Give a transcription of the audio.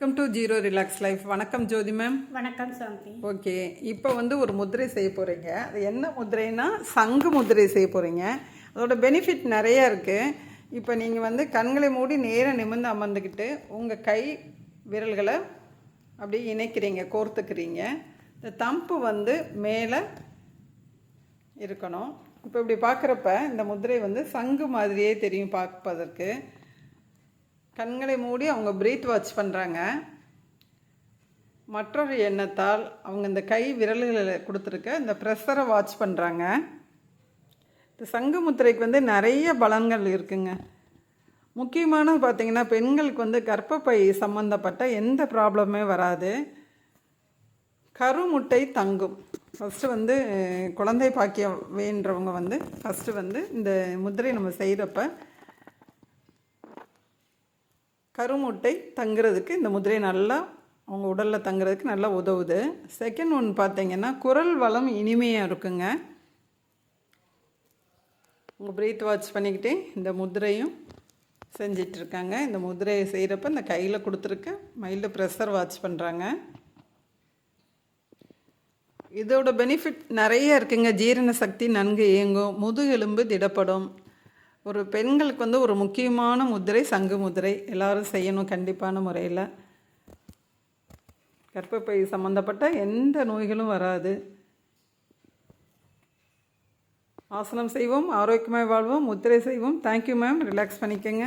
Welcome to zero relax life. வணக்கம் ஜோதி ma'am. வணக்கம் சாந்தி. Okay, இப்போ ஒரு முதிரை செய்ய போகிறீங்க. அது என்ன முதிரைனா சங்கு முதிரை செய்ய போகிறீங்க. அதோட பெனிஃபிட் நிறையா இருக்குது. இப்போ நீங்கள் கண்களை மூடி நேராக நிமிர்ந்து அமர்ந்துக்கிட்டு உங்கள் கை விரல்களை அப்படியே இணைக்கிறீங்க, கோர்த்துக்கிறீங்க. இந்த தம்பு மேலே இருக்கணும். இப்போ இப்படி பார்க்குறப்ப இந்த முதிரை சங்கு மாதிரியே தெரியும் பார்ப்பதற்கு. கண்களை மூடி அவங்க பிரீத் வாட்ச் பண்ணுறாங்க. மற்றொரு எண்ணத்தால் அவங்க இந்த கை விரல்களை கொடுத்துருக்க இந்த ப்ரெஷரை வாட்ச் பண்ணுறாங்க. இந்த சங்கு முத்திரைக்கு நிறைய பலன்கள் இருக்குங்க. முக்கியமானது பார்த்திங்கன்னா, பெண்களுக்கு கர்ப்பப்பை சம்மந்தப்பட்ட எந்த ப்ராப்ளமே வராது. கருமுட்டை தங்கும். ஃபஸ்ட்டு குழந்தை பாக்கியம் வேண்டவங்க ஃபஸ்ட்டு இந்த முத்திரை நம்ம செய்கிறப்ப கருமுட்டை தங்குறதுக்கு இந்த முதிரை நல்லா அவங்க உடலில் தங்குறதுக்கு நல்லா உதவுது. செகண்ட் ஒன்று பார்த்திங்கன்னா, குரல் வளம் இனிமையாக இருக்குங்க. உங்கள் பிரீத் வாட்ச் பண்ணிக்கிட்டே இந்த முதிரையும் செஞ்சிட்ருக்காங்க. இந்த முதிரையை செய்கிறப்ப இந்த கையில் கொடுத்துருக்க மைல்டு ப்ரெஷர் வாட்ச் பண்ணுறாங்க. இதோட பெனிஃபிட் நிறைய இருக்குங்க. ஜீரண சக்தி நன்கு இயங்கும், முதுகெலும்பு திடப்படும். ஒரு பெண்களுக்கு ஒரு முக்கியமான முதிரை சங்கு முதிரை. எல்லோரும் செய்யணும் கண்டிப்பான முறையில். கர்ப்பப்பை சம்மந்தப்பட்ட எந்த நோய்களும் வராது. ஆசனம் செய்வோம், ஆரோக்கியமாக வாழ்வோம், முத்திரை செய்வோம். Thank you ma'am. ரிலாக்ஸ் பண்ணிக்கோங்க.